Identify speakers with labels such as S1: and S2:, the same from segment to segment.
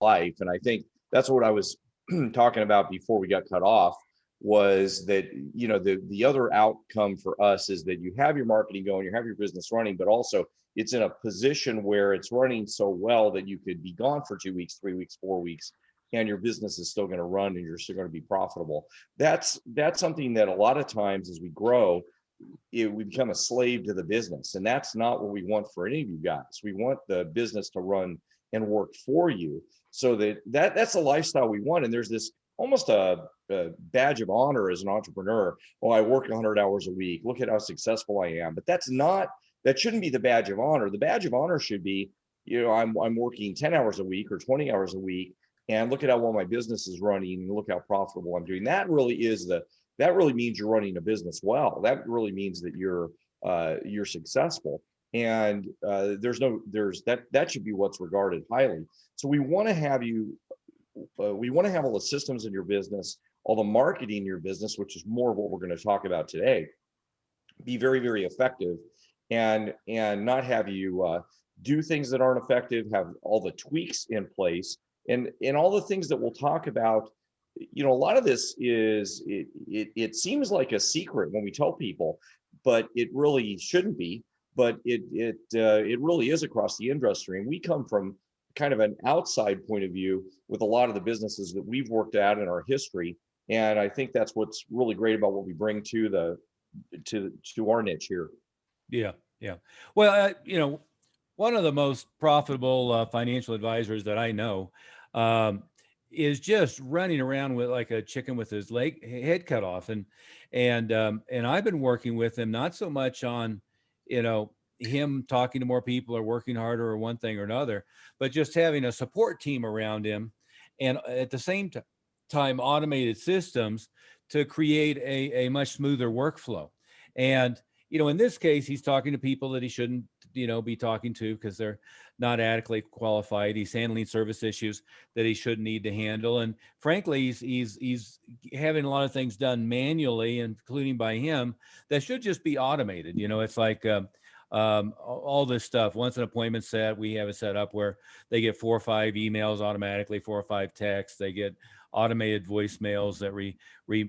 S1: life. And I think that's what I was talking about before we got cut off, was that, the other outcome for us is that you have your marketing going, you have your business running, but also it's in a position where it's running so well that you could be gone for 2 weeks, 3 weeks, 4 weeks, and your business is still going to run and you're still going to be profitable. That's something that a lot of times as we grow, we become a slave to the business, and that's not what we want for any of you guys. We want the business to run and work for you, so that's a lifestyle we want. And there's this almost a badge of honor as an entrepreneur. Oh, I work 100 hours a week, look at how successful I am. But that shouldn't be the badge of honor. The badge of honor should be, I'm working 10 hours a week or 20 hours a week, and look at how well my business is running, and look how profitable I'm doing. That really means you're running a business well. That really means that you're successful. And that should be what's regarded highly. So we want to have all the systems in your business, all the marketing in your business, which is more of what we're going to talk about today, be very, very effective, and not have you do things that aren't effective, have all the tweaks in place, and all the things that we'll talk about. A lot of this it seems like a secret when we tell people, but it really shouldn't be. But it really is across the industry. And we come from kind of an outside point of view with a lot of the businesses that we've worked at in our history. And I think that's what's really great about what we bring to our niche here.
S2: Yeah. Yeah. Well, one of the most profitable financial advisors that I know is just running around with like a chicken with his head cut off. And I've been working with him, not so much on, him talking to more people or working harder or one thing or another, but just having a support team around him. And at the same time, automated systems to create a much smoother workflow. And, in this case, he's talking to people that he shouldn't, be talking to because they're not adequately qualified. He's handling service issues that he shouldn't need to handle. And frankly, he's having a lot of things done manually, including by him, that should just be automated. It's like all this stuff. Once an appointment's set, we have it set up where they get 4 or 5 emails automatically, 4 or 5 texts. They get automated voicemails that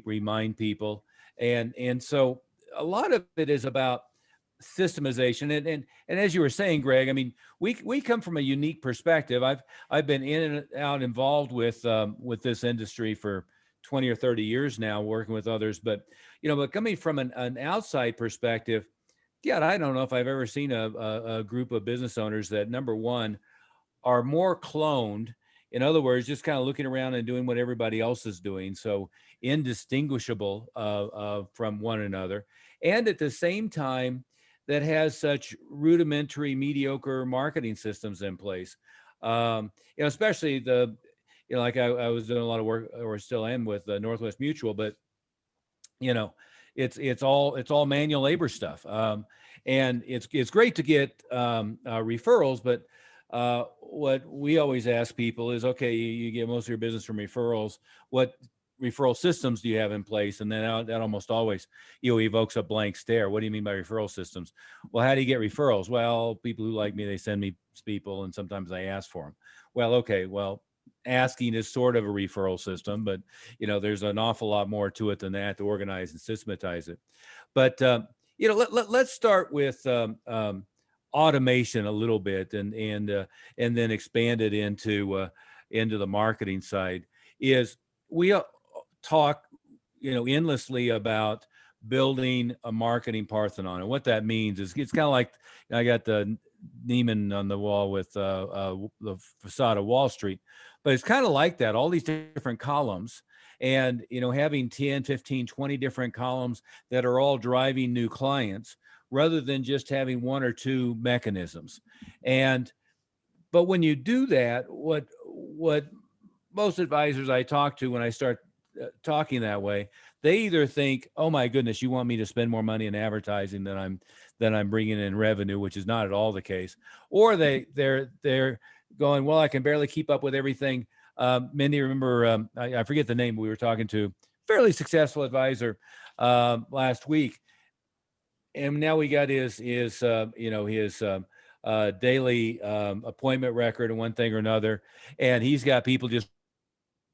S2: remind people. And so a lot of it is about systemization. And as you were saying, Greg, I mean, we come from a unique perspective. I've been in and out involved with this industry for 20 or 30 years now, working with others. But coming from an outside perspective, yeah, I don't know if I've ever seen a group of business owners that, number one, are more cloned. In other words, just kind of looking around and doing what everybody else is doing. So indistinguishable from one another. And at the same time, that has such rudimentary, mediocre marketing systems in place. Especially like I was doing a lot of work, or still am, with Northwest Mutual, but it's all manual labor stuff. And it's great to get referrals, but what we always ask people is, okay, you get most of your business from referrals. What referral systems do you have in place? And then that almost always, evokes a blank stare. What do you mean by referral systems? Well, how do you get referrals? Well, people who like me, they send me people, and sometimes I ask for them. Well, okay, asking is sort of a referral system, but there's an awful lot more to it than that to organize and systematize it. But let's start with automation a little bit, and then expand it into the marketing side. Is we talk endlessly about building a marketing Parthenon, and what that means is it's kind of like, I got the Neiman on the wall with the facade of Wall Street, but it's kind of like that, all these different columns, and having 10, 15, 20 different columns that are all driving new clients, rather than just having 1 or 2 mechanisms. But when you do that, what most advisors I talk to, when I start talking that way, they either think, oh my goodness, you want me to spend more money in advertising than I'm bringing in revenue, which is not at all the case. Or they're going, well, I can barely keep up with everything. Mindy, remember, I forget the name, but we were talking to fairly successful advisor last week. And now we got his daily appointment record and one thing or another. And he's got people just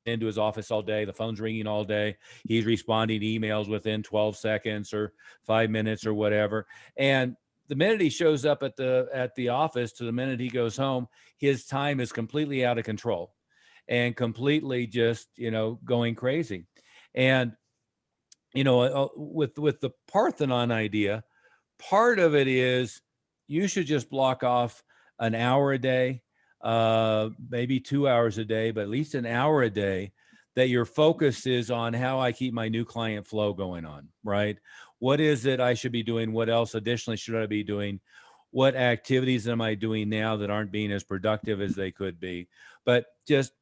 S2: into his office all day. The phone's ringing all day. He's responding to emails within 12 seconds or 5 minutes or whatever. And the minute he shows up at the office to the minute he goes home, his time is completely out of control and completely just, going crazy. And, with the Parthenon idea, part of it is you should just block off an hour a day, maybe 2 hours a day, but at least an hour a day, that your focus is on how I keep my new client flow going on, right? What is it I should be doing? What else additionally should I be doing? What activities am I doing now that aren't being as productive as they could be? But just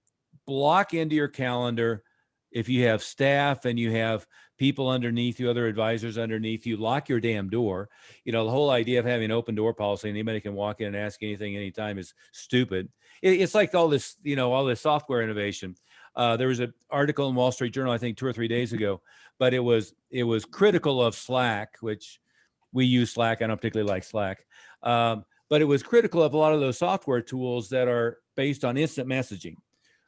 S2: block into your calendar. If you have staff and you have people underneath you, other advisors underneath you, lock your damn door. The whole idea of having an open door policy, anybody can walk in and ask anything anytime, is stupid. It's like all this, all this software innovation. There was an article in Wall Street Journal, I think 2 or 3 days ago, but it was critical of Slack, which we use Slack. I don't particularly like Slack. But it was critical of a lot of those software tools that are based on instant messaging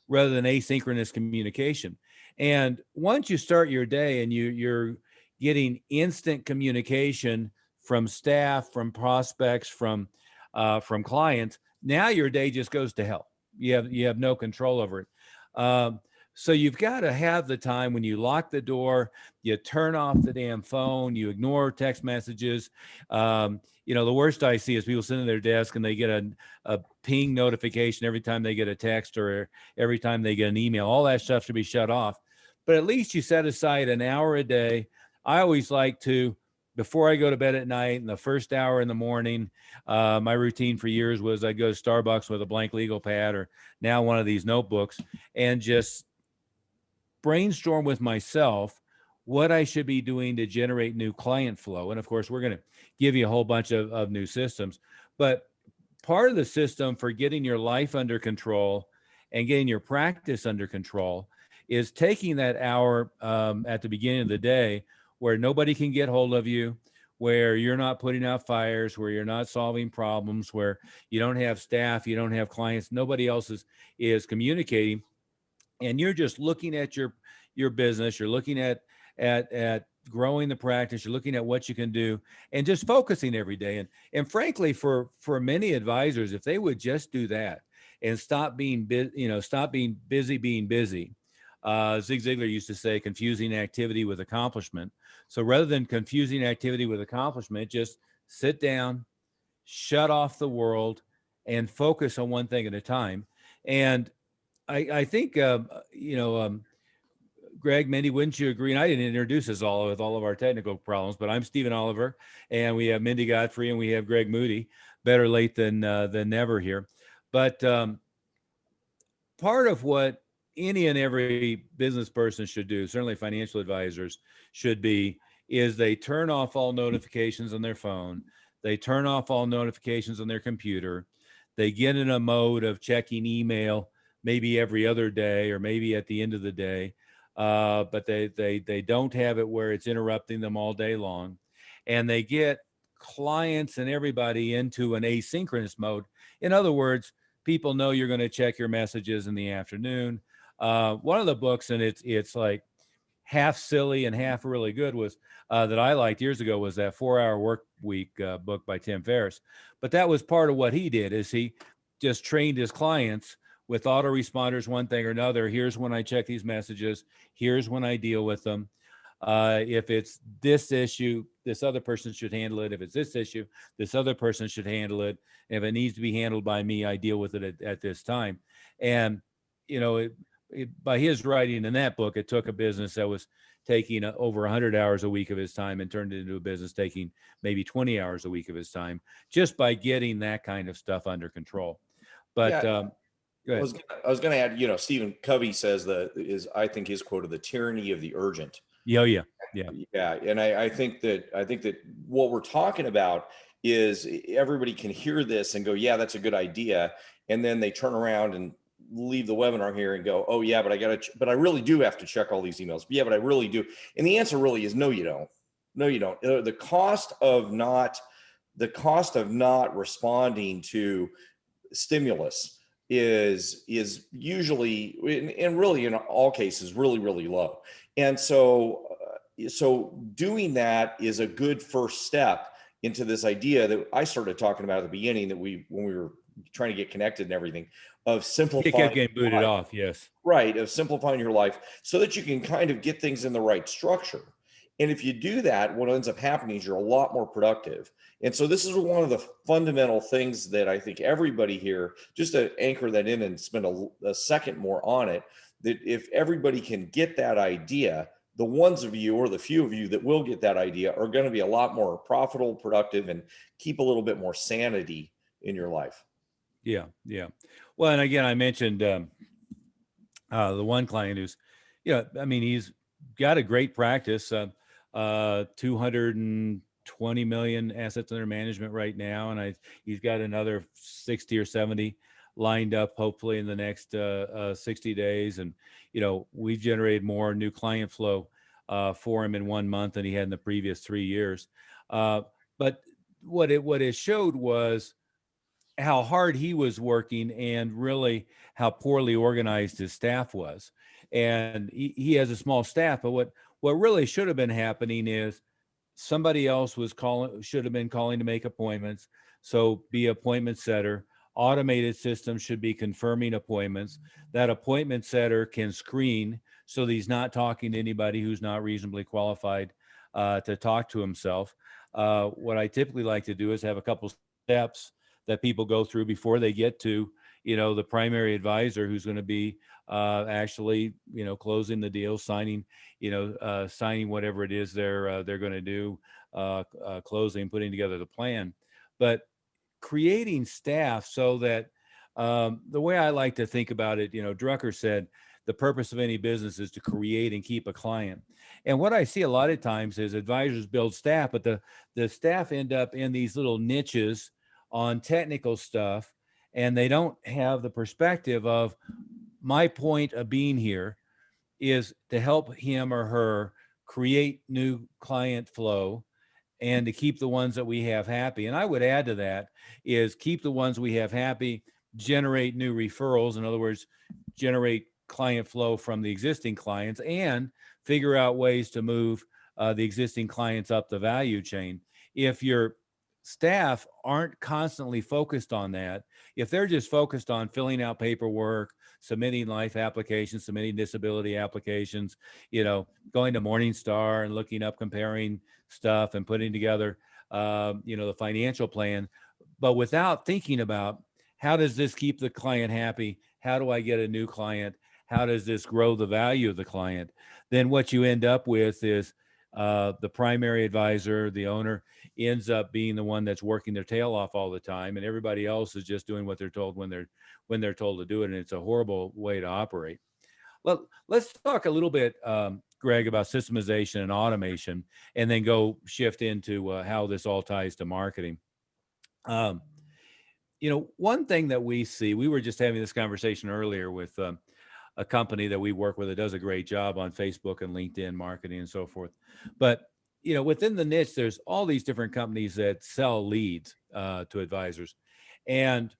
S2: rather than asynchronous communication. And once you start your day and you're getting instant communication from staff, from prospects, from clients, now your day just goes to hell. You have no control over it. So you've got to have the time when you lock the door, you turn off the damn phone, you ignore text messages. The worst I see is people sitting at their desk and they get a ping notification every time they get a text or every time they get an email. All that stuff should be shut off. But at least you set aside an hour a day. I always like to, before I go to bed at night, in the first hour in the morning, my routine for years was I'd go to Starbucks with a blank legal pad, or now one of these notebooks, and just brainstorm with myself what I should be doing to generate new client flow. And of course, we're going to give you a whole bunch of new systems. But part of the system for getting your life under control and getting your practice under control is taking that hour at the beginning of the day where nobody can get hold of you, where you're not putting out fires, where you're not solving problems, where you don't have staff, you don't have clients, nobody else is communicating. And you're just looking at your business, you're looking at growing the practice, you're looking at what you can do, and just focusing every day. And frankly, for many advisors, if they would just do that and stop being busy being busy. Zig Ziglar used to say, confusing activity with accomplishment. So rather than confusing activity with accomplishment, just sit down, shut off the world, and focus on one thing at a time. And I think, Greg, Mindy, wouldn't you agree? And I didn't introduce us all with all of our technical problems, but I'm Stephen Oliver, and we have Mindi Godfrey, and we have Greg Moody. Better late than never here. But part of what any and every business person should do, certainly financial advisors should be, is they turn off all notifications on their phone. They turn off all notifications on their computer. They get in a mode of checking email maybe every other day or maybe at the end of the day. But they don't have it where it's interrupting them all day long. And they get clients and everybody into an asynchronous mode. In other words, people know you're going to check your messages in the afternoon. One of the books, and it's like half silly and half really good, was that I liked years ago, was that 4-Hour Work Week book by Tim Ferriss. But that was part of what he did, is he just trained his clients with autoresponders, one thing or another. Here's when I check these messages. Here's when I deal with them. If it's this issue, this other person should handle it. If it's this issue, this other person should handle it. And if it needs to be handled by me, I deal with it at this time. And, by his writing in that book, it took a business that was taking over 100 hours a week of his time and turned it into a business taking maybe 20 hours a week of his time, just by getting that kind of stuff under control. But
S1: Yeah.
S2: go ahead.
S1: I was going to add, Stephen Covey says I think his quote of the tyranny of the urgent.
S2: Yeah.
S1: And I think that what we're talking about is everybody can hear this and go, yeah, that's a good idea. And then they turn around and leave the webinar here and go, oh yeah, but I really do have to check all these emails. Yeah, but I really do. And the answer really is no, you don't. No, you don't. The cost of not the cost of not responding to stimulus is usually, and really in all cases, really, really low. And so doing that is a good first step into this idea that I started talking about at the beginning, that when we were trying to get connected and everything, of
S2: It kept
S1: simplifying
S2: getting booted
S1: life.
S2: off. Yes.
S1: Right, of simplifying your life so that you can kind of get things in the right structure. And if you do that, what ends up happening is you're a lot more productive. And so this is one of the fundamental things that I think everybody here, just to anchor that in and spend a second more on it, that if everybody can get that idea, the ones of you or the few of you that will get that idea are going to be a lot more profitable, productive, and keep a little bit more sanity in your life.
S2: Yeah. Yeah. Well, and again, I mentioned the one client who's, I mean, he's got a great practice, 220 million assets under management right now. And he's got another 60 or 70 lined up, hopefully in the next 60 days. And, we've generated more new client flow for him in 1 month than he had in the previous 3 years. But what it showed was how hard he was working and really how poorly organized his staff was. And he has a small staff, but what really should have been happening is somebody else should have been calling to make appointments. So be appointment setter. Automated systems should be confirming appointments. That appointment setter can screen so that he's not talking to anybody who's not reasonably qualified to talk to himself. What I typically like to do is have a couple steps that people go through before they get to, the primary advisor who's going to be actually, closing the deal, signing whatever it is they're going to do, closing, putting together the plan. But creating staff so that the way I like to think about it, Drucker said, the purpose of any business is to create and keep a client. And what I see a lot of times is advisors build staff, but the staff end up in these little niches on technical stuff, and they don't have the perspective of, my point of being here is to help him or her create new client flow and to keep the ones that we have happy. And I would add to that is keep the ones we have happy, generate new referrals. In other words, generate client flow from the existing clients, and figure out ways to move the existing clients up the value chain. If your staff aren't constantly focused on that, if they're just focused on filling out paperwork, submitting life applications, submitting disability applications, going to Morningstar and looking up, comparing stuff and putting together, the financial plan, but without thinking about, how does this keep the client happy? How do I get a new client? How does this grow the value of the client? Then what you end up with is the primary advisor, the owner, ends up being the one that's working their tail off all the time, and everybody else is just doing what they're told when they're told to do it, and it's a horrible way to operate. Well, let's talk a little bit, Greg, about systemization and automation, and then go shift into how this all ties to marketing. One thing that we see, we were just having this conversation earlier with a company that we work with that does a great job on Facebook and LinkedIn marketing and so forth. But, within the niche, there's all these different companies that sell leads to advisors. And,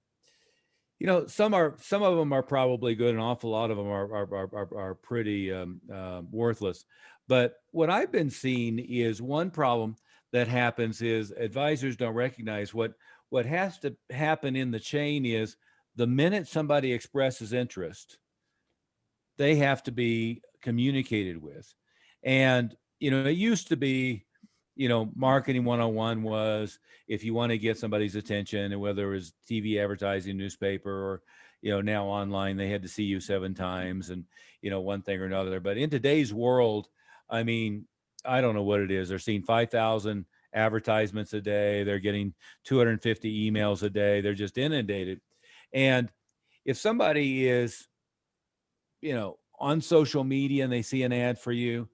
S2: some of them are probably good. An awful lot of them are pretty worthless. But what I've been seeing is one problem that happens is advisors don't recognize what has to happen in the chain is the minute somebody expresses interest, they have to be communicated with. And, it used to be, marketing 101 was, if you want to get somebody's attention, and whether it was TV advertising, newspaper, or, now online, they had to see you 7 times and, one thing or another. But in today's world, I mean, I don't know what it is. They're seeing 5,000 advertisements a day. They're getting 250 emails a day. They're just inundated. And if somebody is, on social media and they see an ad for you,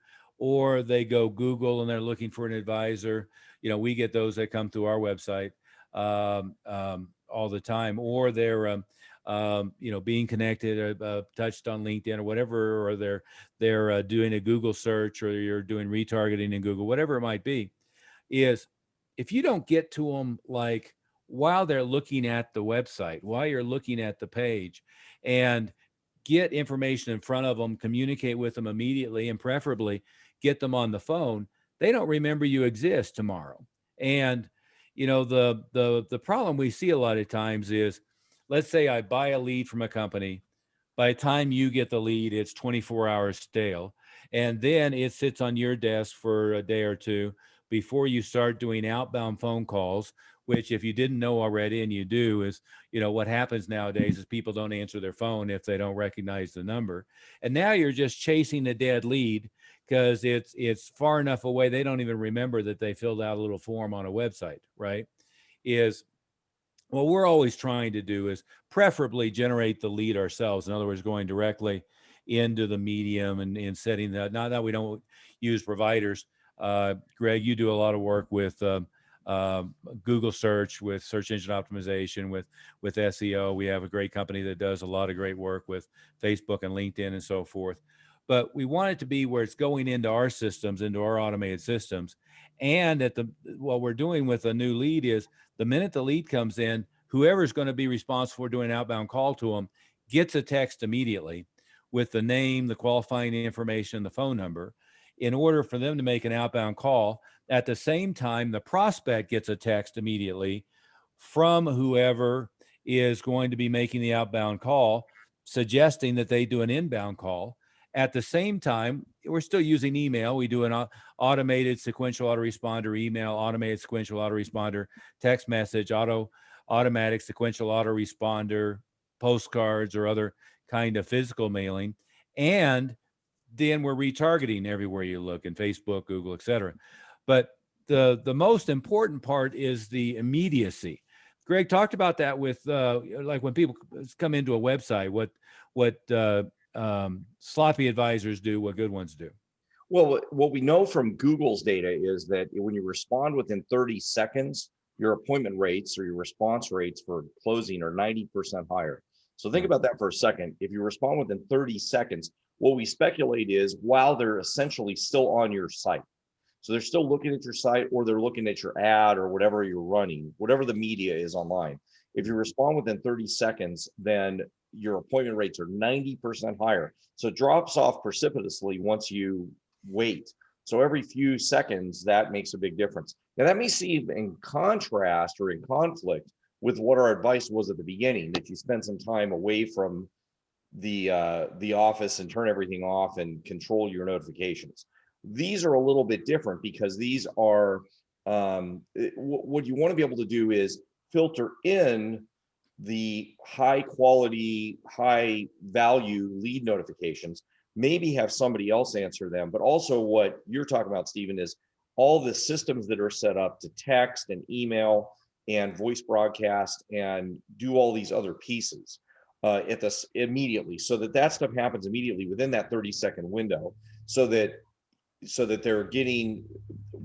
S2: or they go Google and they're looking for an advisor, we get those that come through our website all the time, or they're, being connected, touched on LinkedIn or whatever, or they're doing a Google search, or you're doing retargeting in Google, whatever it might be, is if you don't get to them like while they're looking at the website, while you're looking at the page, and get information in front of them, communicate with them immediately, and preferably get them on the phone, they don't remember you exist tomorrow. And the problem we see a lot of times is, let's say I buy a lead from a company. By the time you get the lead, it's 24 hours stale. And then it sits on your desk for a day or two before you start doing outbound phone calls, which, if you didn't know already, and you do, is, what happens nowadays is people don't answer their phone if they don't recognize the number. And now you're just chasing a dead lead because it's far enough away they don't even remember that they filled out a little form on a website, right? Is what we're always trying to do is preferably generate the lead ourselves. In other words, going directly into the medium and setting that. Not that we don't use providers. Greg, you do a lot of work with Google search, with search engine optimization, with SEO. We have a great company that does a lot of great work with Facebook and LinkedIn and so forth. But we want it to be where it's going into our systems, into our automated systems. And what we're doing with a new lead is, the minute the lead comes in, whoever's going to be responsible for doing an outbound call to them gets a text immediately with the name, the qualifying information, the phone number, in order for them to make an outbound call. At the same time, the prospect gets a text immediately from whoever is going to be making the outbound call, suggesting that they do an inbound call. At the same time, we're still using email. We do an automated sequential autoresponder email, automated sequential autoresponder text message, automatic sequential autoresponder postcards, or other kind of physical mailing. And then we're retargeting everywhere you look, in Facebook, Google, etc. But the most important part is the immediacy. Greg talked about that with like when people come into a website, what sloppy advisors do, what good ones do.
S1: Well, what we know from Google's data is that when you respond within 30 seconds, your appointment rates or your response rates for closing are 90% higher. So think about that for a second. If you respond within 30 seconds, what we speculate is while they're essentially still on your site. So they're still looking at your site, or they're looking at your ad or whatever you're running, whatever the media is online. If you respond within 30 seconds, then your appointment rates are 90% higher. So it drops off precipitously once you wait. So every few seconds, that makes a big difference. Now, that may seem in contrast or in conflict with what our advice was at the beginning, that you spend some time away from the office and turn everything off and control your notifications. These are a little bit different because these are what you want to be able to do is filter in the high quality, high value lead notifications, maybe have somebody else answer them. But also what you're talking about, Stephen, is all the systems that are set up to text and email and voice broadcast and do all these other pieces at this immediately, so that stuff happens immediately within that 30-second window, so that they're getting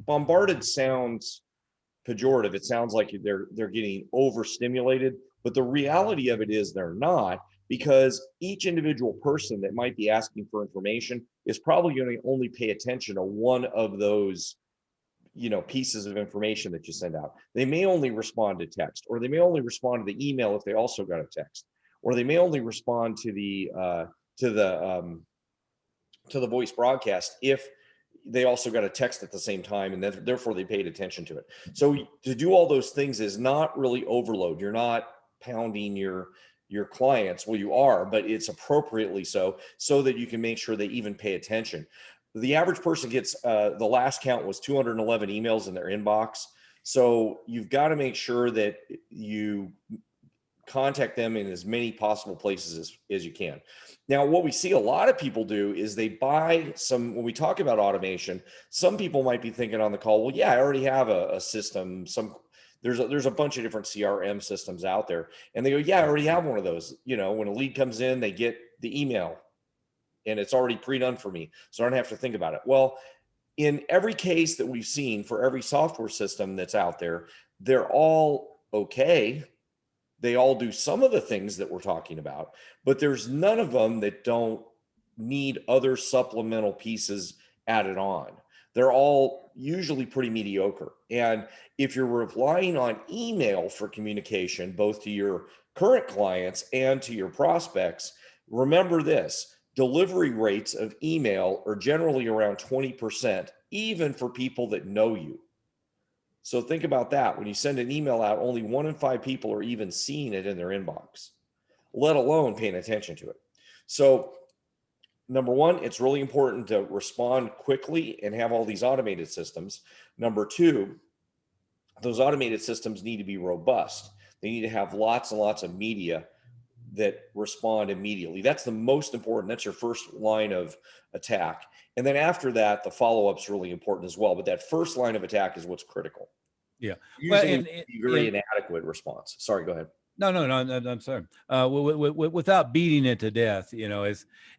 S1: bombarded. Sounds pejorative. It sounds like they're getting overstimulated, but the reality of it is they're not, because each individual person that might be asking for information is probably going to only pay attention to one of those pieces of information that you send out. They may only respond to text, or they may only respond to the email if they also got a text, or they may only respond to the voice broadcast if they also got a text at the same time, and therefore they paid attention to it. So to do all those things is not really overload. You're not pounding your clients. Well, you are, but it's appropriately so that you can make sure they even pay attention. The average person gets, the last count was 211 emails in their inbox. So you've got to make sure that you contact them in as many possible places as you can. Now, what we see a lot of people do is they buy when we talk about automation, some people might be thinking on the call, well, yeah, I already have a system. There's a bunch of different CRM systems out there. And they go, yeah, I already have one of those. When a lead comes in, they get the email and it's already pre-done for me, so I don't have to think about it. Well, in every case that we've seen for every software system that's out there, they're all okay. They all do some of the things that we're talking about, but there's none of them that don't need other supplemental pieces added on. they're all usually pretty mediocre. And if you're relying on email for communication, both to your current clients and to your prospects, remember this: delivery rates of email are generally around 20%, even for people that know you. So think about that. When you send an email out, only 1 in 5 people are even seeing it in their inbox, let alone paying attention to it. So number one, it's really important to respond quickly and have all these automated systems. Number two, those automated systems need to be robust. They need to have lots and lots of media that respond immediately. That's the most important. That's your first line of attack. And then after that, the follow-up's really important as well. But that first line of attack is what's critical.
S2: Yeah. Well,
S1: Usually very inadequate response. Sorry, go ahead.
S2: No, I'm sorry. Without beating it to death,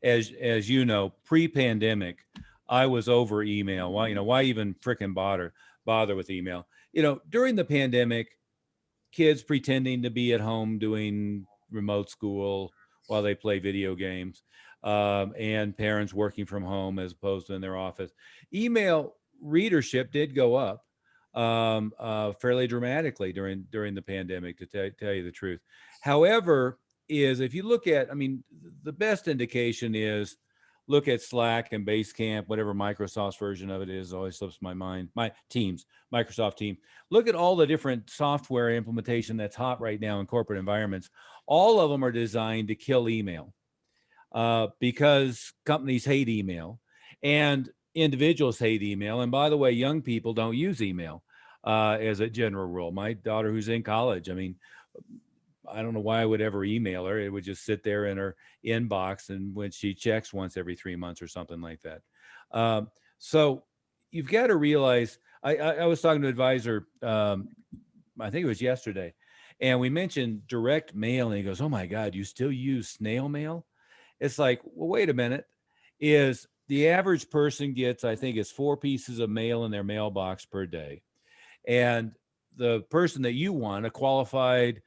S2: as you know, pre-pandemic, I was over email. Why even frickin' bother with email? During the pandemic, kids pretending to be at home doing remote school while they play video games, and parents working from home as opposed to in their office. Email readership did go up fairly dramatically during the pandemic, to tell you the truth. However, if you look at, the best indication is look at Slack and Basecamp, whatever Microsoft's version of it is, always slips my mind. Microsoft Teams. Look at all the different software implementation that's hot right now in corporate environments. All of them are designed to kill email because companies hate email and individuals hate email. And by the way, young people don't use email as a general rule. My daughter, who's in college, I don't know why I would ever email her. It would just sit there in her inbox, and when she checks once every 3 months or something like that. So you've got to realize, I was talking to an advisor, I think it was yesterday, and we mentioned direct mail, and he goes, "Oh my God, you still use snail mail?" It's like, well, wait a minute. Is the average person gets, I think it's 4 pieces of mail in their mailbox per day. And the person that you want, a qualified,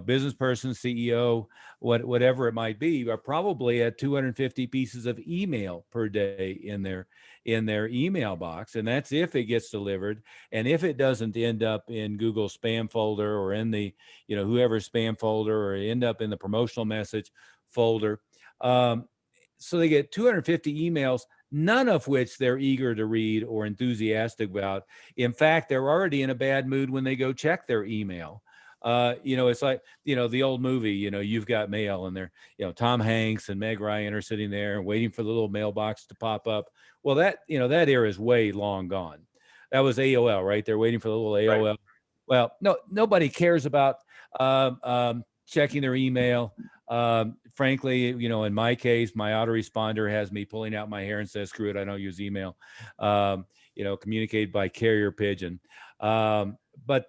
S2: business person, CEO, whatever it might be, are probably at 250 pieces of email per day in their email box. And that's if it gets delivered. And if it doesn't end up in Google spam folder or in the, whoever's spam folder, or end up in the promotional message folder. So they get 250 emails, none of which they're eager to read or enthusiastic about. In fact, they're already in a bad mood when they go check their email. It's like, the old movie, You've Got Mail, and they're, Tom Hanks and Meg Ryan are sitting there and waiting for the little mailbox to pop up. Well, that era is way long gone. That was AOL, right? They're waiting for the little AOL. Right. Well, nobody cares about checking their email. Frankly, in my case, my autoresponder has me pulling out my hair and says, screw it, I don't use email. Communicate by carrier pigeon. But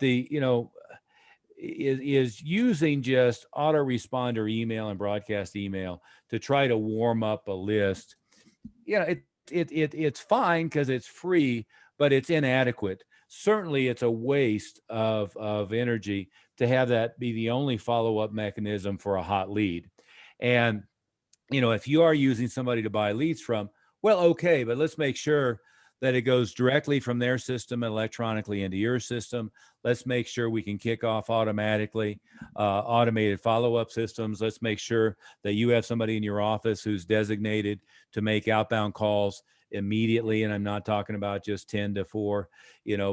S2: is using just autoresponder email and broadcast email to try to warm up a list. It's fine because it's free, but it's inadequate. Certainly it's a waste of energy to have that be the only follow-up mechanism for a hot lead. And, if you are using somebody to buy leads from, well, okay, but let's make sure that it goes directly from their system electronically into your system. Let's make sure we can kick off automatically, automated follow-up systems. Let's make sure that you have somebody in your office who's designated to make outbound calls immediately. And I'm not talking about just 10 to 4,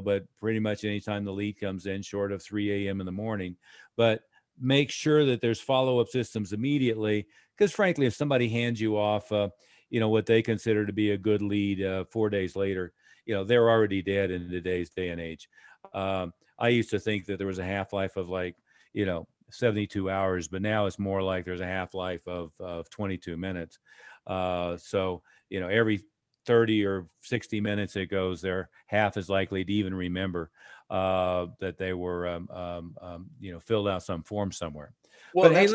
S2: but pretty much anytime the lead comes in, short of 3 a.m. in the morning. But make sure that there's follow-up systems immediately, because frankly, if somebody hands you off, what they consider to be a good lead 4 days later, they're already dead in today's day and age. I used to think that there was a half-life of 72 hours, but now it's more like there's a half-life of 22 minutes. So, every 30 or 60 minutes it goes, they're half as likely to even remember that they were, filled out some form somewhere.
S1: Well,
S2: but hey,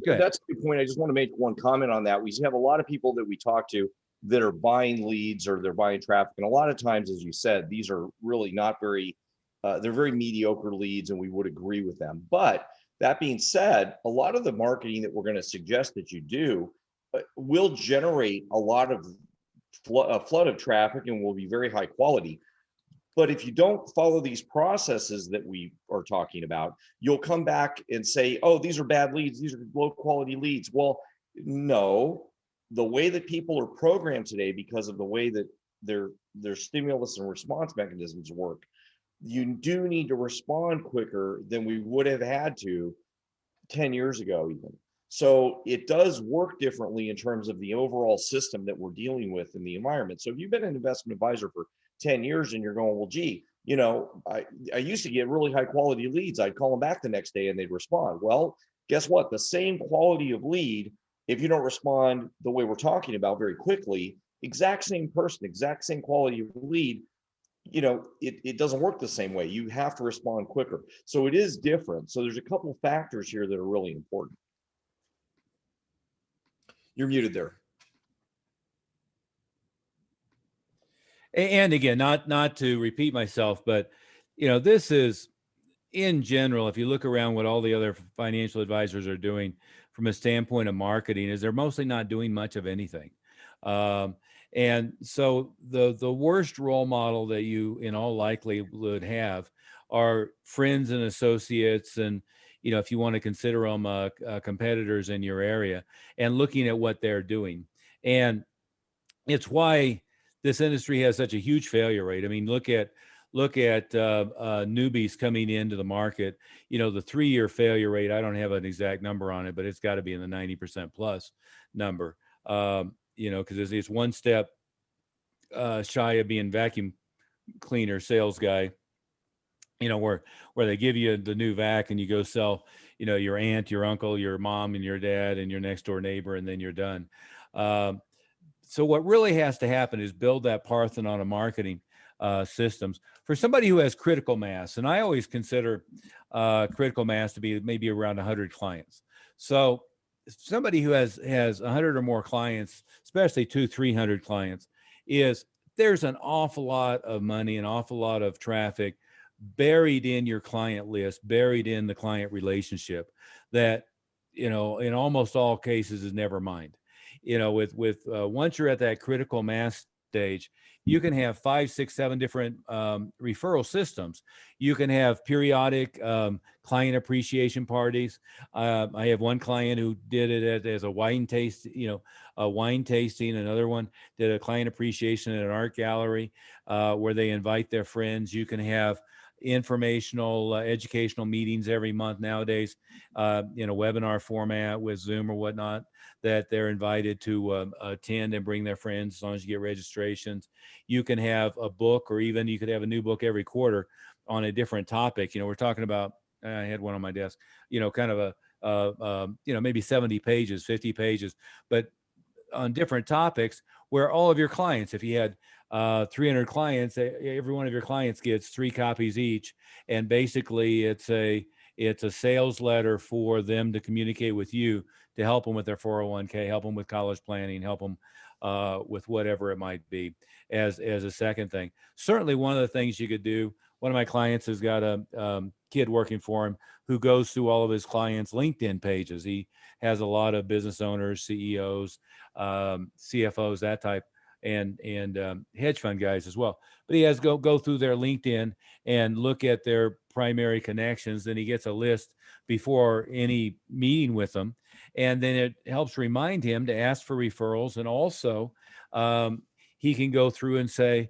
S1: that's a good point. I just want to make one comment on that. We have a lot of people that we talk to that are buying leads or they're buying traffic. And a lot of times, as you said, these are really not very, they're very mediocre leads, and we would agree with them. But that being said, a lot of the marketing that we're going to suggest that you do will generate a lot of a flood of traffic and will be very high quality. But if you don't follow these processes that we are talking about, you'll come back and say, oh, these are bad leads, these are low quality leads. Well, no, the way that people are programmed today, because of the way that their stimulus and response mechanisms work, you do need to respond quicker than we would have had to 10 years ago even. So it does work differently in terms of the overall system that we're dealing with in the environment. So if you've been an investment advisor for 10 years and you're going, well, gee, I used to get really high quality leads. I'd call them back the next day and they'd respond. Well, guess what? The same quality of lead, if you don't respond the way we're talking about very quickly, exact same person, exact same quality of lead, it doesn't work the same way. You have to respond quicker. So it is different. So there's a couple of factors here that are really important. You're muted there.
S2: And again, not to repeat myself, but this is in general, if you look around what all the other financial advisors are doing from a standpoint of marketing, is they're mostly not doing much of anything. And so the worst role model that you in all likelihood have are friends and associates, and if you want to consider them competitors in your area, and looking at what they're doing. And it's why this industry has such a huge failure rate. I mean, look at newbies coming into the market. The 3-year failure rate, I don't have an exact number on it, but it's got to be in the 90% plus number. Because it's one step shy of being vacuum cleaner sales guy, where they give you the new vac and you go sell, your aunt, your uncle, your mom and your dad and your next door neighbor, and then you're done. So what really has to happen is build that Parthenon of marketing systems for somebody who has critical mass. And I always consider critical mass to be maybe around 100 clients. So somebody who has 100 or more clients, especially 200-300 clients, there's an awful lot of money, an awful lot of traffic buried in your client list, buried in the client relationship that, in almost all cases is never mined. Once you're at that critical mass stage, you can have 5, 6, 7 different referral systems. You can have periodic client appreciation parties. I have one client who did it as a wine taste, a wine tasting. Another one did a client appreciation at an art gallery where they invite their friends. You can have informational, educational meetings every month nowadays in a webinar format with Zoom or whatnot, that they're invited to attend and bring their friends as long as you get registrations. You can have a book, or even you could have a new book every quarter on a different topic. We're talking about, I had one on my desk, kind of maybe 70 pages, 50 pages, but on different topics where all of your clients, if you had 300 clients, every one of your clients gets 3 copies each. And basically it's a sales letter for them to communicate with you to help them with their 401k, help them with college planning, help them with whatever it might be as a second thing. Certainly one of the things you could do, one of my clients has got a kid working for him who goes through all of his clients' LinkedIn pages. He has a lot of business owners, CEOs, CFOs, that type, and hedge fund guys as well. But he has go through their LinkedIn and look at their primary connections. Then he gets a list before any meeting with them. And then it helps remind him to ask for referrals. And also he can go through and say,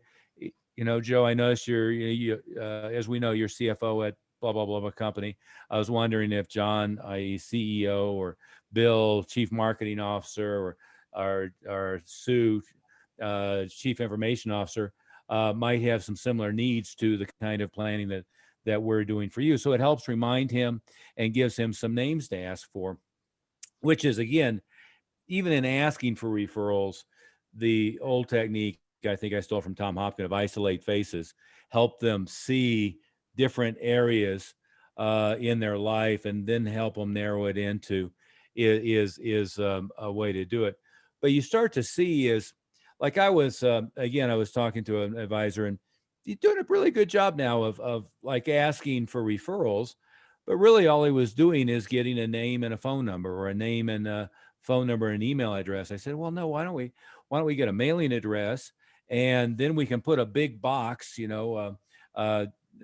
S2: Joe, I noticed as we know, you're CFO at blah, blah, blah, blah company. I was wondering if John, i.e. CEO, or Bill, Chief Marketing Officer, or Sue, Chief Information Officer, might have some similar needs to the kind of planning that we're doing for you. So it helps remind him and gives him some names to ask for, which is, again, even in asking for referrals, the old technique I think I stole from Tom Hopkins of isolate faces, help them see different areas in their life and then help them narrow it into is a way to do it. But you start to see is, like I was talking to an advisor, and he's doing a really good job now of like asking for referrals, but really all he was doing is getting a name and a phone number, or a name and a phone number and email address. I said, well, no, why don't we get a mailing address, and then we can put a big box,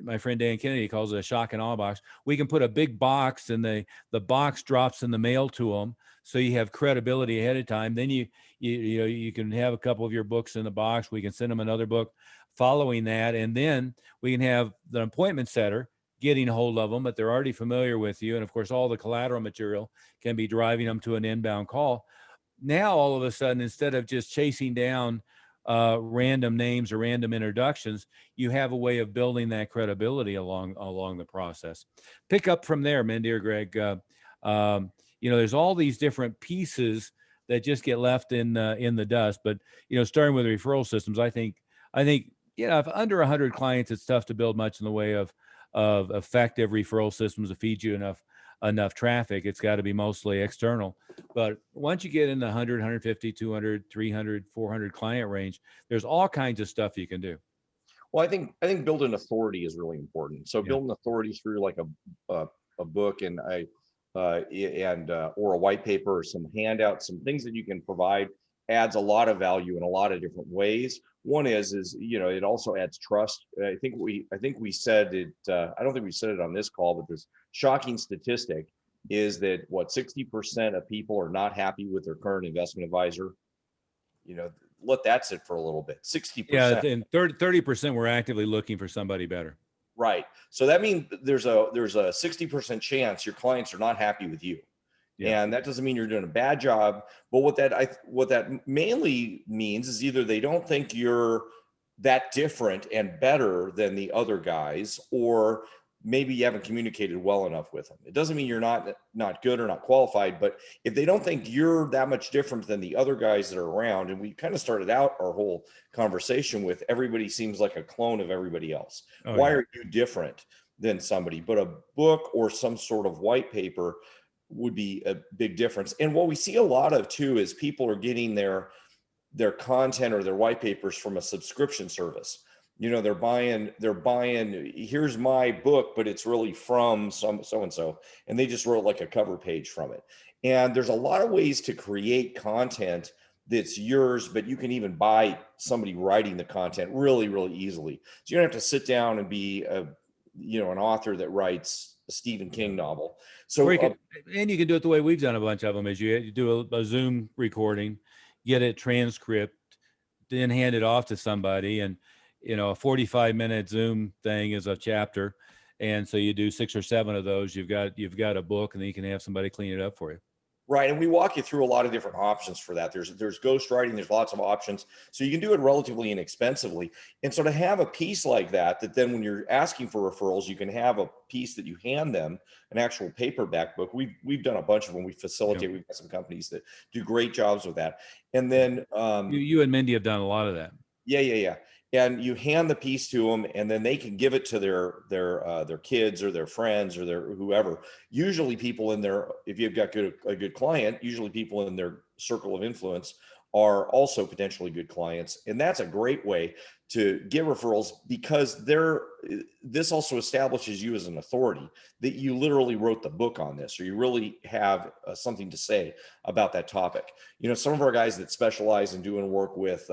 S2: my friend Dan Kennedy calls it a shock and awe box. We can put a big box, and the box drops in the mail to them, so you have credibility ahead of time. Then you can have a couple of your books in the box. We can send them another book following that, and then we can have the appointment setter getting a hold of them, but they're already familiar with you, and of course all the collateral material can be driving them to an inbound call. Now all of a sudden, instead of just chasing down random names or random introductions, you have a way of building that credibility along the process. Pick up from there, Mindy or Greg. There's all these different pieces that just get left in the dust. But starting with referral systems, I think if under 100 clients, it's tough to build much in the way of effective referral systems to feed you enough traffic. It's got to be mostly external. But once you get in the 100, 150, 200, 300, 400 client range, there's all kinds of stuff you can do.
S1: Well, I think building authority is really important. So building authority through like a book and or a white paper or some handouts, some things that you can provide adds a lot of value in a lot of different ways. One is it also adds trust. I think we said it. I don't think we said it on this call, but this shocking statistic is that 60% of people are not happy with their current investment advisor. Let that sit for a little bit. 60%.
S2: Yeah, and 30% were actively looking for somebody better.
S1: Right. So that means there's a 60% chance your clients are not happy with you. Yeah. And that doesn't mean you're doing a bad job, but what that mainly means is either they don't think you're that different and better than the other guys, or maybe you haven't communicated well enough with them. It doesn't mean you're not good or not qualified, but if they don't think you're that much different than the other guys that are around, and we kind of started out our whole conversation with everybody seems like a clone of everybody else. Why are you different than somebody? But a book or some sort of white paper would be a big difference. And what we see a lot of too is people are getting their content or their white papers from a subscription service. They're buying, here's my book, but it's really from so-and-so, and they just wrote like a cover page from it. And there's a lot of ways to create content that's yours, but you can even buy somebody writing the content really, really easily. So you don't have to sit down and be an author that writes a Stephen King novel. So
S2: and you can do it the way we've done a bunch of them, is you do a Zoom recording, get it transcript, then hand it off to somebody. And a 45-minute Zoom thing is a chapter, and so you do 6 or 7 of those. You've got a book, and then you can have somebody clean it up for you.
S1: Right, and we walk you through a lot of different options for that. There's ghostwriting. There's lots of options, so you can do it relatively inexpensively. And so to have a piece like that then when you're asking for referrals, you can have a piece that you hand them, an actual paperback book. We've done a bunch of them. We facilitate. Yeah. We've got some companies that do great jobs with that. And then
S2: you and Mindy have done a lot of that.
S1: Yeah. And you hand the piece to them, and then they can give it to their kids or their friends or their whoever. Usually people if you've got a good client, usually people in their circle of influence are also potentially good clients. And that's a great way to get referrals, because this also establishes you as an authority, that you literally wrote the book on this, or you really have something to say about that topic. Some of our guys that specialize in doing work with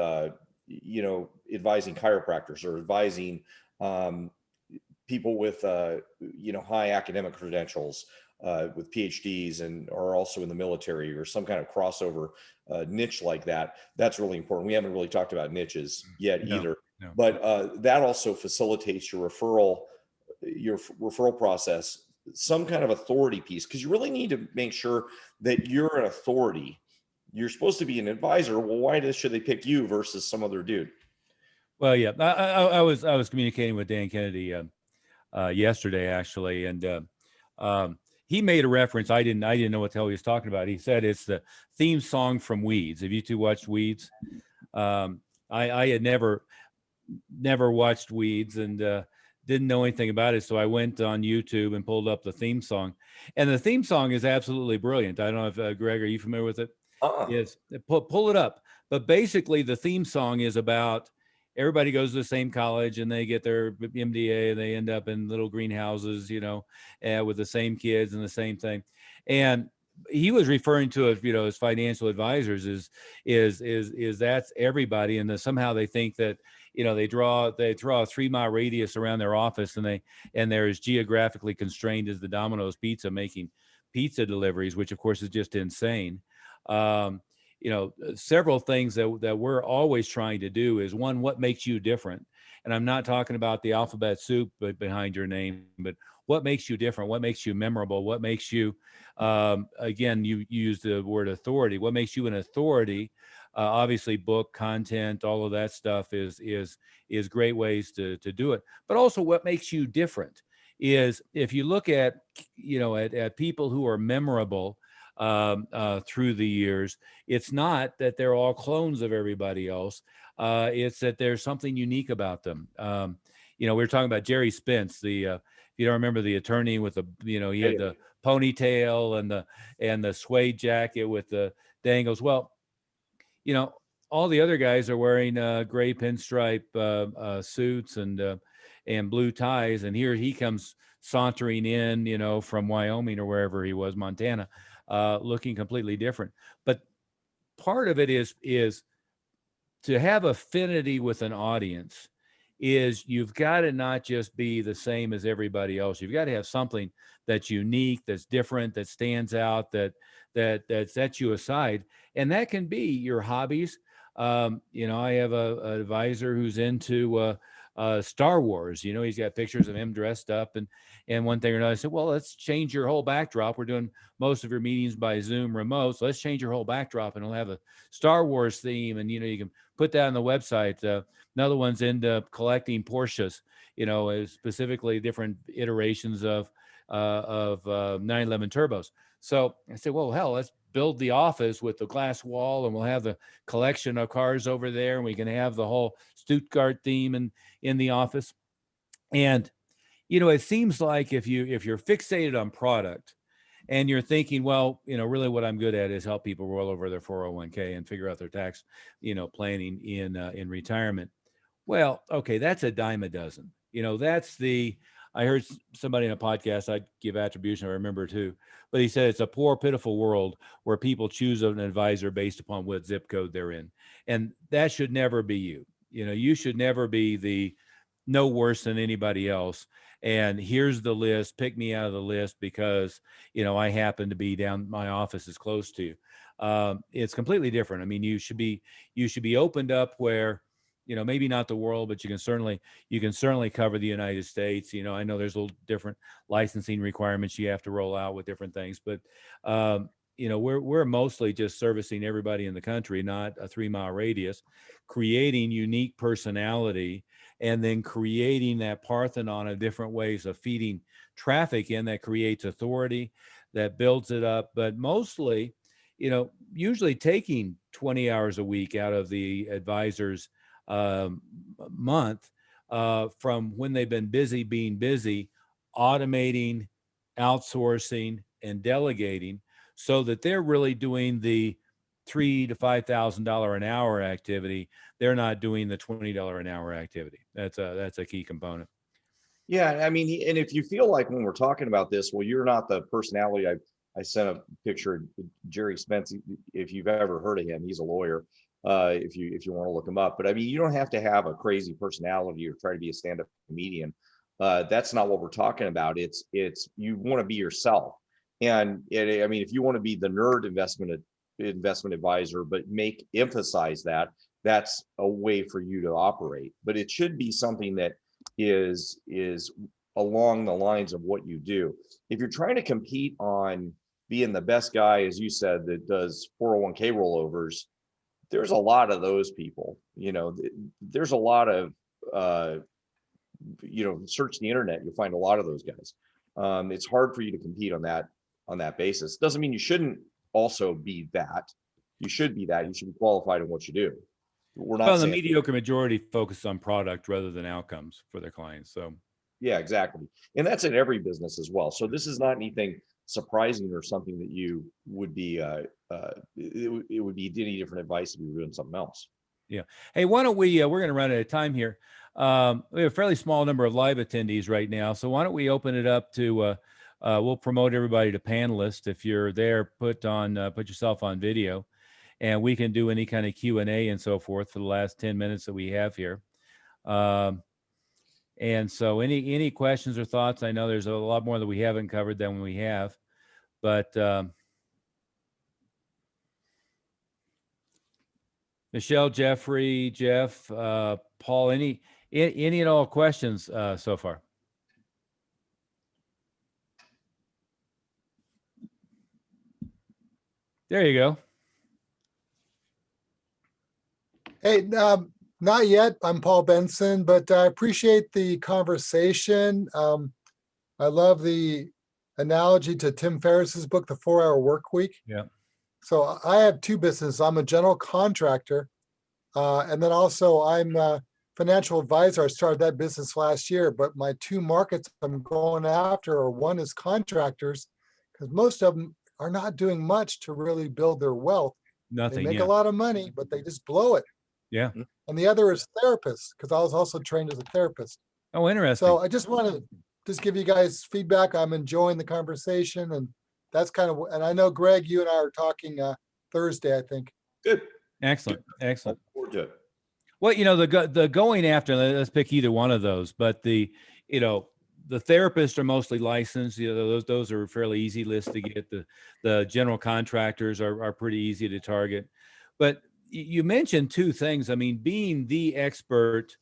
S1: advising chiropractors or advising people with high academic credentials with PhDs, and are also in the military or some kind of crossover niche like that. That's really important. We haven't really talked about niches yet either, but that also facilitates your referral process, some kind of authority piece, because you really need to make sure that you're an authority. You're supposed to be an advisor. Well, why should they pick you versus some other dude?
S2: Well, yeah, I was communicating with Dan Kennedy yesterday, actually, and he made a reference. I didn't know what the hell he was talking about. He said it's the theme song from Weeds. Have you two watched Weeds? I had never watched Weeds, and didn't know anything about it. So I went on YouTube and pulled up the theme song, and the theme song is absolutely brilliant. I don't know if Greg, are you familiar with it? Yes, pull it up. But basically, the theme song is about everybody goes to the same college, and they get their MDA, and they end up in little greenhouses, with the same kids and the same thing. And he was referring to it, as financial advisors is that's everybody. And somehow they think that, they draw a 3-mile radius around their office, and they're as geographically constrained as the Domino's pizza making pizza deliveries, which of course is just insane. Several things that we're always trying to do is, one, what makes you different? And I'm not talking about the alphabet soup behind your name, but what makes you different? What makes you memorable? What makes you, again, you use the word authority. What makes you an authority? Obviously, book content, all of that stuff is great ways to do it. But also, what makes you different is, if you look at at people who are memorable through the years, it's not that they're all clones of everybody else. It's that there's something unique about them. We were talking about Jerry Spence, if you don't remember, the attorney with he had the ponytail and the suede jacket with the dangles. Well, all the other guys are wearing gray pinstripe suits and blue ties, and here he comes sauntering in, from Wyoming or wherever he was, Montana, looking completely different. But part of it is to have affinity with an audience. Is you've got to not just be the same as everybody else. You've got to have something that's unique, that's different, that stands out, that sets you aside. And that can be your hobbies. I have an advisor who's into Star Wars. He's got pictures of him dressed up, and one thing or another. I said, well, let's change your whole backdrop. We're doing most of your meetings by Zoom remote, so let's change your whole backdrop, and it'll have a Star Wars theme, and you can put that on the website. Another one's into collecting Porsches, specifically different iterations of 911 turbos. So I said, well, hell, let's build the office with the glass wall, and we'll have the collection of cars over there, and we can have the whole Stuttgart theme in the office. And it seems like if you're fixated on product and you're thinking, well, really what I'm good at is help people roll over their 401k and figure out their tax, planning in retirement. Well, okay, that's a dime a dozen. I heard somebody in a podcast, I'd give attribution, I remember too, but he said it's a poor, pitiful world where people choose an advisor based upon what zip code they're in. And that should never be you. You should never be the no worse than anybody else. And here's the list, pick me out of the list because, I happen to be down, my office is close to you. It's completely different. I mean, you should be opened up where, maybe not the world, but you can certainly cover the United States. I know there's a little different licensing requirements you have to roll out with different things, but we're mostly just servicing everybody in the country, not a 3-mile radius, creating unique personality, and then creating that Parthenon of different ways of feeding traffic in that creates authority, that builds it up, but mostly, usually taking 20 hours a week out of the advisor's month from when they've been being busy, automating, outsourcing, and delegating, so that they're really doing the $3,000 to $5,000 an hour activity. They're not doing the $20 an hour activity. That's a key component.
S1: Yeah, I mean, and if you feel like when we're talking about this, well, you're not the personality. I sent a picture of Jerry Spence. If you've ever heard of him, he's a lawyer. If you want to look him up, but I mean, you don't have to have a crazy personality or try to be a stand-up comedian. That's not what we're talking about. It's you want to be yourself. And I mean, if you want to be the nerd investment advisor, but emphasize that, that's a way for you to operate. But it should be something that is along the lines of what you do. If you're trying to compete on being the best guy, as you said, that does 401k rollovers, there's a lot of those people. There's a lot of search the internet, you'll find a lot of those guys. It's hard for you to compete on that basis. Doesn't mean you shouldn't also be that. You should be that. You should be qualified in what you do. We're not
S2: the mediocre majority focus on product rather than outcomes for their clients. So
S1: yeah, exactly. And that's in every business as well. So this is not anything surprising or something that you would be it would be any different advice if you were doing something else.
S2: Yeah. Hey, why don't we're going to run out of time here. We have a fairly small number of live attendees right now, so why don't we open it up to we'll promote everybody to panelists. If you're there, put yourself on video, and we can do any kind of Q&A and so forth for the last 10 minutes that we have here. And so any questions or thoughts? I know there's a lot more that we haven't covered than we have, but Michelle, Jeffrey, Jeff, Paul, any and all questions so far? There you go.
S3: Hey, not yet. I'm Paul Benson, but I appreciate the conversation. I love the analogy to Tim Ferriss's book, The 4-Hour Work Week.
S2: Yeah.
S3: So I have two businesses. I'm a general contractor, and then also I'm a financial advisor. I started that business last year, but my two markets I'm going after are, one is contractors, because most of them are not doing much to really build their wealth.
S2: Nothing.
S3: They make a lot of money, but they just blow it.
S2: Yeah.
S3: And the other is therapists, because I was also trained as a therapist.
S2: Oh, interesting.
S3: So I just want to just give you guys feedback. I'm enjoying the conversation, and that's kind of, and I know Greg, you and I are talking Thursday, I think.
S1: Good.
S2: Excellent. Excellent.
S1: Look forward to it.
S2: Well, the going after, let's pick either one of those, but the therapists are mostly licensed. Those are fairly easy lists to get. The general contractors are pretty easy to target. But you mentioned two things. I mean, being the expert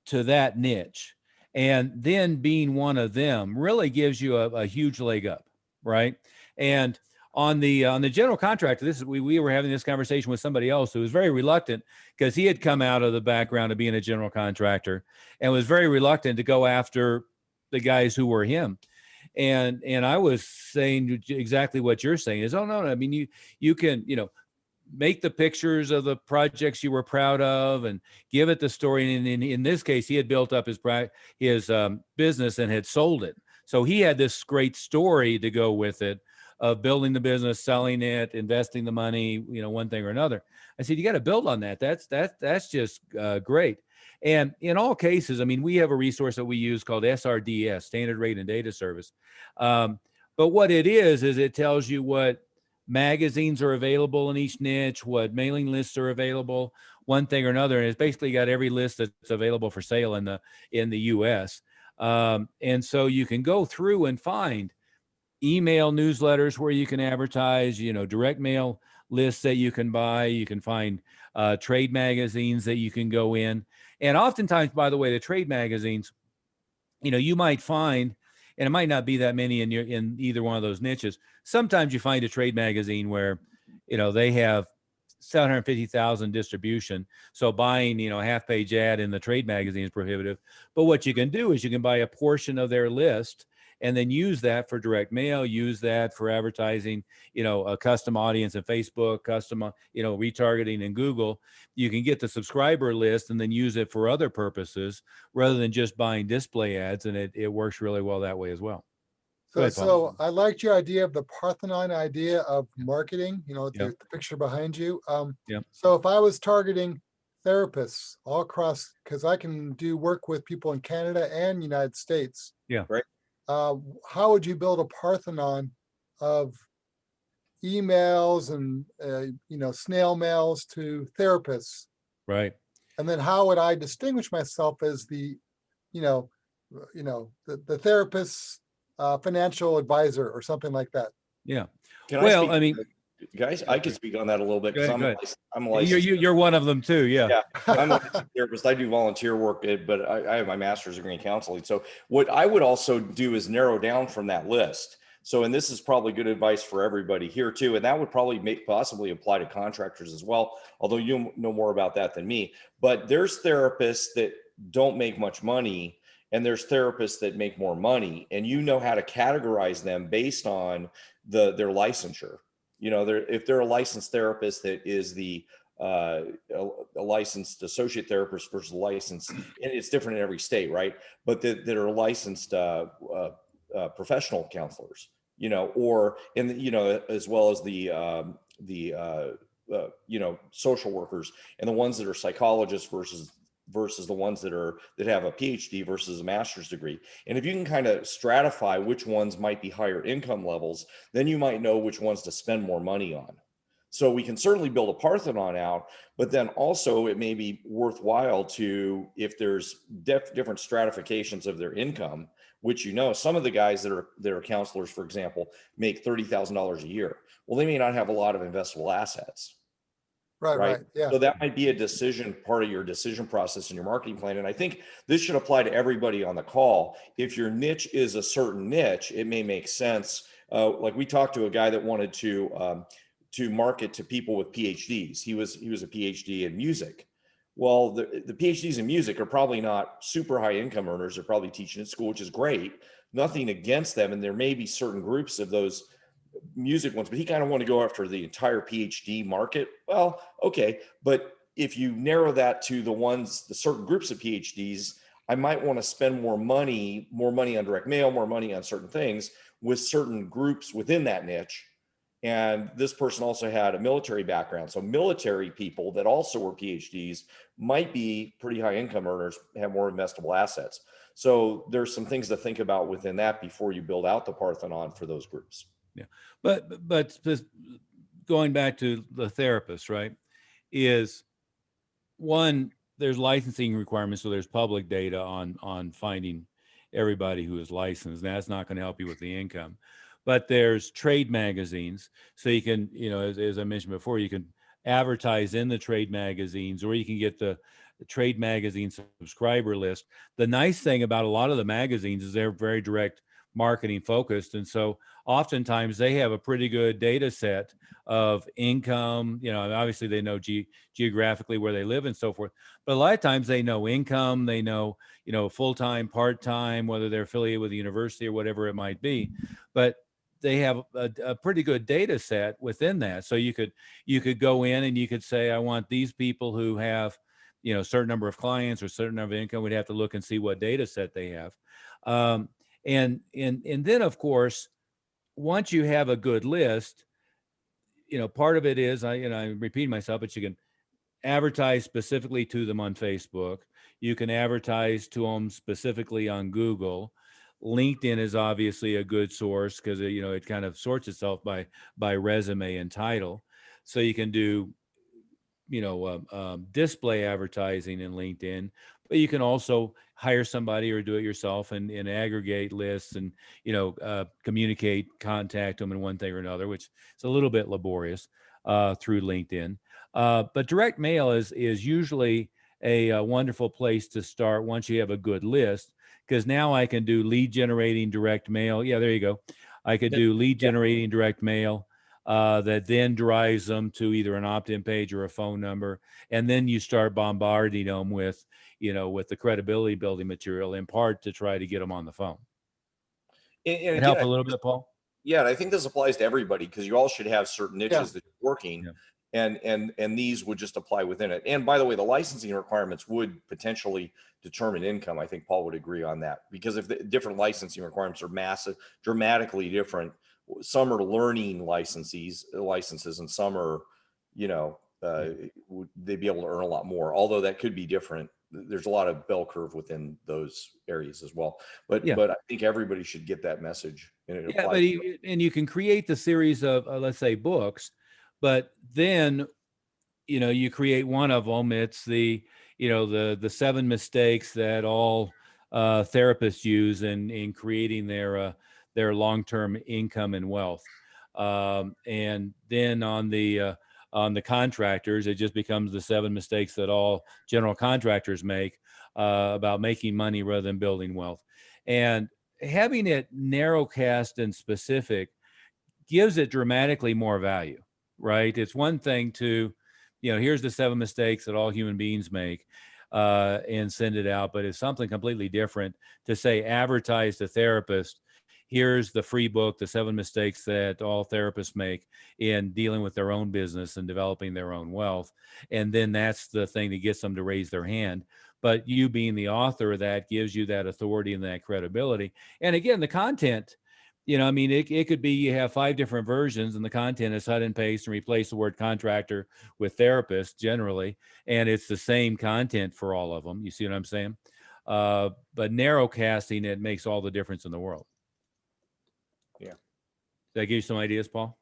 S2: to that niche and then being one of them really gives you a huge leg up, right? And on the general contractor, we were having this conversation with somebody else who was very reluctant, because he had come out of the background of being a general contractor and was very reluctant to go after the guys who were him. And I was saying exactly what you're saying is, oh no, I mean, you can, make the pictures of the projects you were proud of and give it the story. And in this case, he had built up his business and had sold it. So he had this great story to go with it, of building the business, selling it, investing the money, one thing or another. I said, you got to build on that. That's just great. And in all cases, I mean, we have a resource that we use called SRDS, Standard Rate and Data Service. But what it is it tells you what magazines are available in each niche, what mailing lists are available, one thing or another. And it's basically got every list that's available for sale in the US. And so you can go through and find email newsletters where you can advertise, direct mail lists that you can buy. You can find trade magazines that you can go in. And oftentimes, by the way, the trade magazines, you might find, and it might not be that many in either one of those niches. Sometimes you find a trade magazine where, they have 750,000 distribution. So buying, a half page ad in the trade magazine is prohibitive. But what you can do is you can buy a portion of their list and then use that for direct mail, use that for advertising, a custom audience in Facebook, custom, retargeting in Google. You can get the subscriber list and then use it for other purposes rather than just buying display ads. And it works really well that way as well.
S3: So I liked your idea of the Parthenon idea of marketing, the picture behind you. So if I was targeting therapists all across, because I can do work with people in Canada and United States.
S2: Yeah.
S1: Right.
S3: How would you build a Parthenon of emails and, snail mails to therapists?
S2: Right.
S3: And then how would I distinguish myself as the therapist's financial advisor or something like that?
S2: Yeah.
S1: Guys, I could speak on that a little bit, because I'm a licensed.
S2: You're one of them too. Yeah.
S1: I'm a licensed therapist. I do volunteer work, but I have my master's degree in counseling. So what I would also do is narrow down from that list. So, and this is probably good advice for everybody here too. And that would probably possibly apply to contractors as well, although you know more about that than me. But there's therapists that don't make much money, and there's therapists that make more money, and how to categorize them based on their licensure. If they're a licensed therapist that is a licensed associate therapist versus licensed, and it's different in every state, right? But that are licensed professional counselors, or as well as the social workers, and the ones that are psychologists versus versus the ones that have a PhD versus a master's degree. And if you can kind of stratify which ones might be higher income levels, then you might know which ones to spend more money on. So we can certainly build a Parthenon out, but then also it may be worthwhile to, if there's different stratifications of their income, which, some of the guys that are counselors, for example, make $30,000 a year. Well, they may not have a lot of investable assets. Right.
S3: Yeah.
S1: So that might be a part of your decision process in your marketing plan. And I think this should apply to everybody on the call. If your niche is a certain niche, it may make sense. Like we talked to a guy that wanted to market to people with PhDs. He was a PhD in music. Well, the PhDs in music are probably not super high income earners. They're probably teaching at school, which is great. Nothing against them. And there may be certain groups of those music ones, but he kind of wanted to go after the entire PhD market. Well, okay. But if you narrow that to the certain groups of PhDs, I might want to spend more money on direct mail, more money on certain things with certain groups within that niche. And this person also had a military background. So military people that also were PhDs might be pretty high income earners, have more investable assets. So there's some things to think about within that before you build out the Parthenon for those groups.
S2: Yeah. But going back to the therapist, right, is one, there's licensing requirements. So there's public data on finding everybody who is licensed. That's not going to help you with the income. But there's trade magazines. So you can, as I mentioned before, you can advertise in the trade magazines, or you can get the trade magazine subscriber list. The nice thing about a lot of the magazines is they're very direct marketing focused. And so oftentimes they have a pretty good data set of income. Obviously they know geographically where they live and so forth, but a lot of times they know income, they know, full-time, part-time, whether they're affiliated with a university or whatever it might be. But they have a pretty good data set within that. So you could go in and you could say, I want these people who have, a certain number of clients or a certain number of income. We'd have to look and see what data set they have. And then of course, once you have a good list, part of it is, I'm repeating myself, but you can advertise specifically to them on Facebook. You can advertise to them specifically on Google. LinkedIn is obviously a good source because it kind of sorts itself by resume and title. So you can do display advertising in LinkedIn, but you can also hire somebody or do it yourself and aggregate lists and communicate, contact them in one thing or another, which is a little bit laborious through LinkedIn. But direct mail is usually a wonderful place to start once you have a good list, because now I can do lead generating direct mail. Yeah, there you go. I could do lead generating direct mail that then drives them to either an opt-in page or a phone number. And then you start bombarding them with, with the credibility building material, in part to try to get them on the phone.
S1: And
S2: it help a little bit, Paul?
S1: Yeah, and I think this applies to everybody because you all should have certain niches that you're working. Yeah. And these would just apply within it. And by the way, the licensing requirements would potentially determine income. I think Paul would agree on that, because if the different licensing requirements are dramatically different, some are learning licenses, and some are, they'd be able to earn a lot more. Although that could be different. There's a lot of bell curve within those areas as well. But I think everybody should get that message. And
S2: and you can create the series of let's say books. But then, you create one of them. It's the 7 mistakes that all therapists use in creating their long-term income and wealth. And then on the contractors, it just becomes the 7 mistakes that all general contractors make about making money rather than building wealth. And having it narrowcast and specific gives it dramatically more value. Right. It's one thing to, here's the 7 mistakes that all human beings make and send it out. But it's something completely different to say, advertise to therapists. Here's the free book, the 7 mistakes that all therapists make in dealing with their own business and developing their own wealth. And then that's the thing that gets them to raise their hand. But you being the author of that gives you that authority and that credibility. And again, the content You know, I mean, it could be you have 5 different versions and the content is cut and paste and replace the word contractor with therapist generally, and it's the same content for all of them. You see what I'm saying? But narrow casting, it makes all the difference in the world.
S1: Yeah.
S2: Did that give you some ideas, Paul?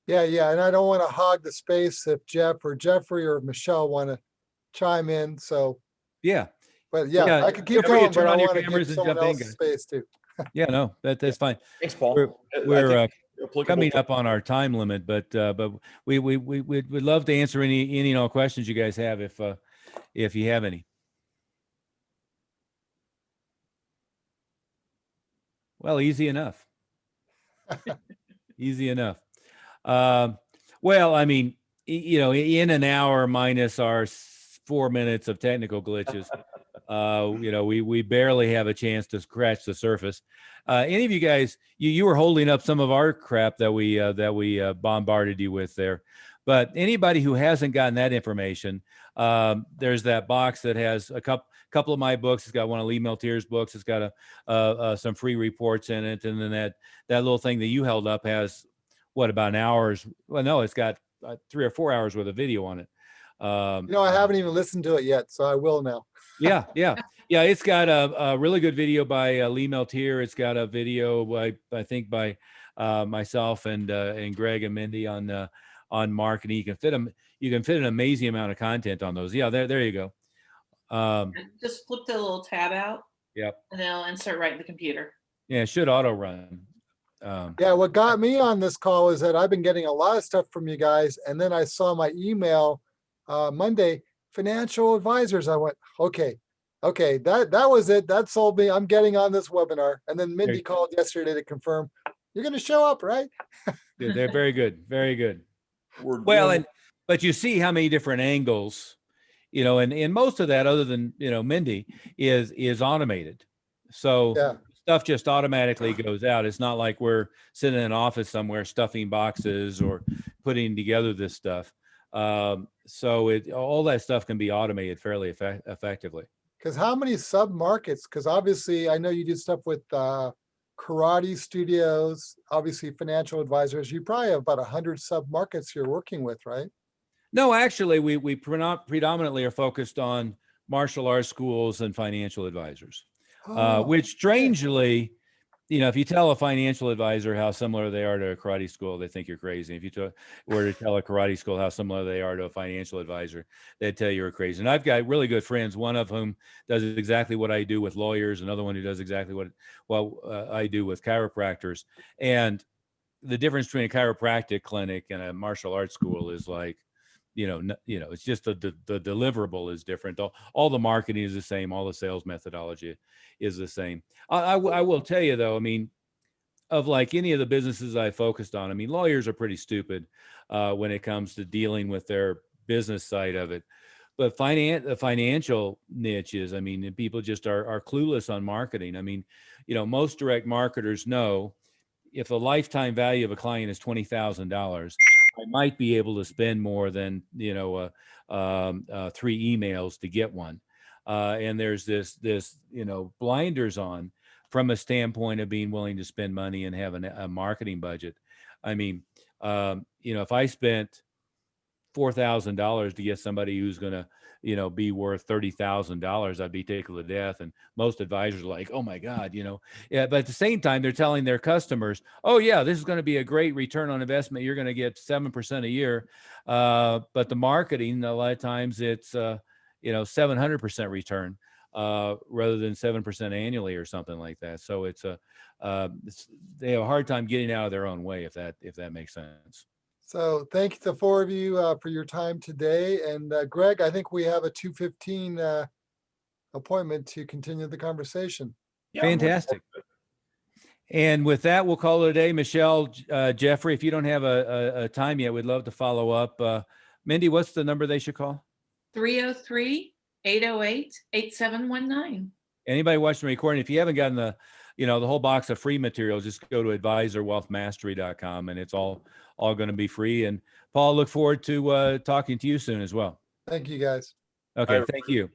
S3: Yeah, yeah, and I don't want to hog the space if Jeff or Jeffrey or Michelle want to chime in, so,
S2: Yeah.
S3: but yeah,
S2: Yeah,
S3: I could
S2: feel
S3: keep
S2: free to
S3: going,
S2: turn
S3: but I
S2: on your
S3: want to give
S2: cameras and
S3: someone
S2: jump in,
S3: else
S2: guys.
S3: space too.
S2: Yeah, no, that's fine.
S1: Thanks, Paul.
S2: We're
S1: applicable
S2: coming
S1: to-
S2: up on our time limit, but we'd love to answer any and all questions you guys have if you have any. Well, easy enough. Easy enough. Well, I mean, you know, in an hour minus our 4 minutes of technical glitches, you know, we barely have a chance to scratch the surface. Any of you guys, you were holding up some of our crap that we bombarded you with there, but anybody who hasn't gotten that information, there's that box that has a couple of my books. It's got one of Lee Meltier's books. It's got some free reports in it, and then that little thing that you held up has what, about an hour's? Well, no, it's got 3 or 4 hours worth of video on it.
S3: You know, I haven't even listened to it yet, so I will now.
S2: Yeah. It's got a really good video by Lee Meltier. It's got a video by, I think, by myself and Greg and Mindy on marketing. You can fit an amazing amount of content on those. Yeah, there you go.
S4: Just flip the little tab out.
S2: Yep.
S4: And then I'll insert right in the computer.
S2: Yeah, it should auto run.
S3: Yeah, what got me on this call is that I've been getting a lot of stuff from you guys, and then I saw my email Monday, financial advisors. I went, okay, that was it. That sold me. I'm getting on this webinar. And then Mindy called yesterday to confirm, you're going to show up, right?
S2: Yeah, they're very good. Very good. Well, but you see how many different angles, you know, and most of that, other than, you know, Mindy, is automated. So
S3: Yeah.
S2: stuff just automatically goes out. It's not like we're sitting in an office somewhere stuffing boxes or putting together this stuff. So all that stuff can be automated fairly effectively.
S3: Because how many sub markets? Because obviously I know you do stuff with karate studios, obviously financial advisors. You probably have about 100 sub markets you're working with, right?
S2: No, actually, we predominantly are focused on martial arts schools and financial advisors, which strangely, you know, if you tell a financial advisor how similar they are to a karate school, they think you're crazy. If you were to tell a karate school how similar they are to a financial advisor, they'd tell you you're crazy. And I've got really good friends, one of whom does exactly what I do with lawyers, another one who does exactly what I do with chiropractors. And the difference between a chiropractic clinic and a martial arts school is like, it's just the deliverable is different. All the marketing is the same. All the sales methodology is the same. I will tell you though, I mean, of like any of the businesses I focused on, I mean, lawyers are pretty stupid when it comes to dealing with their business side of it. But the financial niches, I mean, people just are clueless on marketing. I mean, you know, most direct marketers know if the lifetime value of a client is $20,000, I might be able to spend more than, 3 emails to get one. And there's this, blinders on from a standpoint of being willing to spend money and have a marketing budget. I mean, if I spent $4,000 to get somebody who's going to, be worth $30,000, I'd be tickled to death. And most advisors are like, oh my God, yeah. But at the same time, they're telling their customers, oh yeah, this is going to be a great return on investment. You're going to get 7% a year. But the marketing, a lot of times it's, 700% return rather than 7% annually or something like that. So they have a hard time getting out of their own way, if that makes sense.
S3: So thank you, the 4 of you, for your time today. And Greg, I think we have a 2:15 appointment to continue the conversation.
S1: Yeah,
S2: fantastic. And with that, we'll call it a day. Michelle, Jeffrey, if you don't have a time yet, we'd love to follow up. Mindy, what's the number they should call?
S4: 303-808-8719.
S2: Anybody watching the recording, if you haven't gotten the whole box of free materials, just go to advisorwealthmastery.com and it's all going to be free. And Paul, look forward to talking to you soon as well.
S3: Thank you, guys.
S2: Okay, thank you.